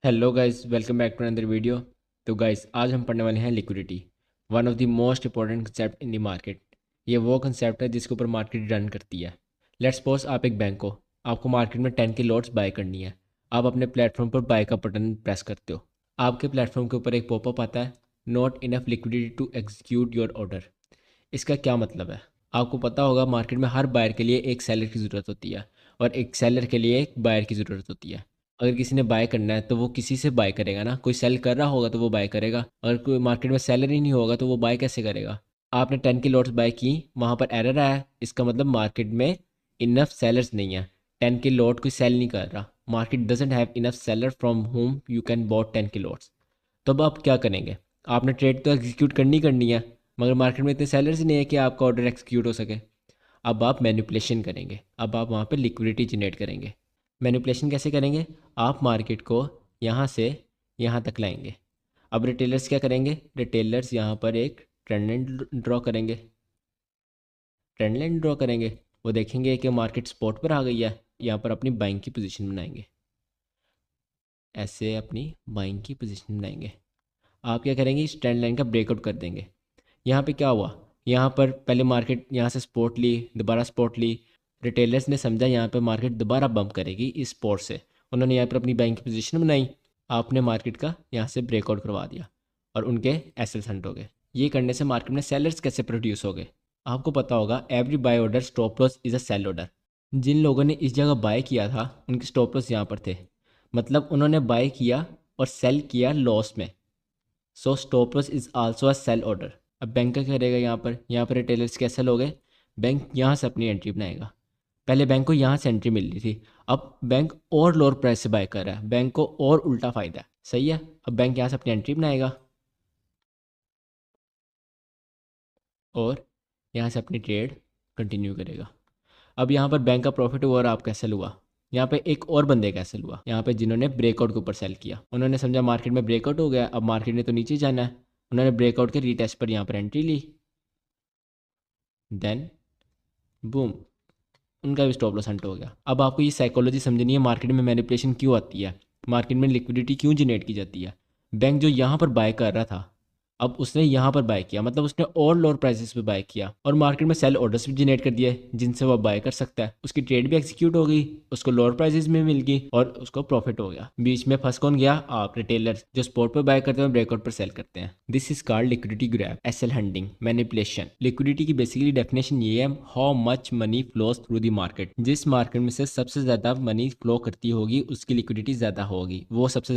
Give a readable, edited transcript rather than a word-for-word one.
Hello guys, welcome back to another video. तो guys, आज हम पढ़ने वाले हैं liquidity, one of the most important concept in the market. ये वो कंसेप्ट है जिसके ऊपर मार्केट रन करती है। लेट्स सपोज आप एक बैंक हो, आपको मार्केट में 10 की लॉट्स बाय करनी है। आप अपने प्लेटफॉर्म पर बाय का बटन प्रेस करते हो। आपके प्लेटफॉर्म के ऊपर एक पॉपअप आता है, not enough liquidity to execute your order. इसका क्या मतलब है? आपको पता होगा मार्केट में हर बायर के लिए एक सेलर की ज़रूरत होती है और एक सेलर के लिए एक बायर की ज़रूरत होती है। अगर किसी ने बाय करना है तो वो किसी से बाय करेगा ना, कोई सेल कर रहा होगा तो वो बाय करेगा। अगर कोई मार्केट में सेलर ही नहीं होगा तो वो बाय कैसे करेगा? आपने 10 की लॉट्स बाय की, वहाँ पर एरर आया, इसका मतलब मार्केट में इनफ सेलर्स नहीं है। 10 की लॉट कोई सेल नहीं कर रहा, market doesn't have enough seller from home you can bought 10 की लॉट्स। तो अब आप क्या करेंगे? आपने ट्रेड तो एग्जीक्यूट करनी है, मगर मार्केट में इतने सेलर्स ही नहीं है कि आपका ऑर्डर एग्जीक्यूट हो सके। अब आप मैनिपुलेशन करेंगे, अब आप वहाँ पे लिक्विडिटी जनरेट करेंगे। मैनिपुलेशन कैसे करेंगे? आप मार्केट को यहाँ से यहाँ तक लाएंगे। अब रिटेलर्स क्या करेंगे? रिटेलर्स यहाँ पर एक ट्रेंड लाइन ड्रॉ करेंगे। ट्रेंड लाइन ड्रॉ करेंगे, वो देखेंगे कि मार्केट स्पॉट पर आ गई है, यहाँ पर अपनी बाइंग की पोजीशन बनाएंगे। ऐसे अपनी बाइंग की पोजीशन बनाएंगे। आप क्या करेंगे? इस ट्रेंड लाइन का ब्रेकआउट कर देंगे। यहाँ पे क्या हुआ? यहाँ पर पहले मार्केट यहाँ से सपोर्ट ली, दोबारा सपोर्ट ली। रिटेलर्स ने समझा यहाँ पे मार्केट दोबारा बम्प करेगी इस सपोर्ट से, उन्होंने यहाँ पर अपनी बाइंग की पोजीशन बनाई। आपने मार्केट का यहाँ से ब्रेकआउट करवा दिया और उनके एसेट्स हंट हो गए। ये करने से मार्केट में सेलर्स कैसे प्रोड्यूस हो गए? आपको पता होगा every buy order stop loss is a sell order. जिन लोगों ने इस जगह बाय किया था उनके स्टॉप लॉस यहाँ पर थे, मतलब उन्होंने बाय किया और सेल किया लॉस में। So stop loss is also a sell order. अब बैंक का क्या करेगा? यहाँ पर रिटेलर्स कैसे लोग हैं? बैंक यहाँ से अपनी एंट्री बनाएगा। पहले बैंक को यहाँ से एंट्री मिल रही थी, अब बैंक और लोअर प्राइस से बाय कर रहा है, बैंक को और उल्टा फायदा है। सही है, अब बैंक यहाँ से अपनी एंट्री बनाएगा और यहाँ से अपनी ट्रेड कंटिन्यू करेगा। अब यहाँ पर बैंक का प्रॉफिट हुआ और आप कैसे हुआ? यहाँ पे एक और बंदे कैसे हुआ, यहाँ पे जिन्होंने ब्रेकआउट के ऊपर सेल किया। उन्होंने समझा मार्केट में ब्रेकआउट हो गया, अब मार्केट ने तो नीचे जाना है। उन्होंने ब्रेकआउट के रीटेस्ट पर यहाँ पर एंट्री ली, देन बूम, उनका भी स्टॉप लॉस हंट हो गया। अब आपको ये साइकोलॉजी समझनी है, मार्केट में मैनिपुलेशन क्यों आती है, मार्केट में लिक्विडिटी क्यों जनरेट की जाती है। बैंक जो यहाँ पर बाय कर रहा था, अब उसने यहाँ पर बाय किया, मतलब उसने और लोअर प्राइसेस पे बाय किया और मार्केट में सेल ऑर्डर्स भी जनरेट कर दिए जिनसे वो बाय कर सकता है। उसकी ट्रेड भी एग्जीक्यूट हो गई, उसको लोअर प्राइसेस में मिल गई और उसको प्रॉफिट हो गया। बीच में फंस कौन गया? आप रिटेलर्स, जो स्पॉट पर बाय करते हैं, ब्रेकआउट पर सेल करते हैं। This is called liquidity grab, SL hunting, manipulation. Liquidity की बेसिकली डेफिनेशन ये है, how much money flows through the market. जिस मार्केट में से सबसे ज्यादा मनी फ्लो करती होगी उसकी लिक्विडिटी ज्यादा होगी, वो सबसे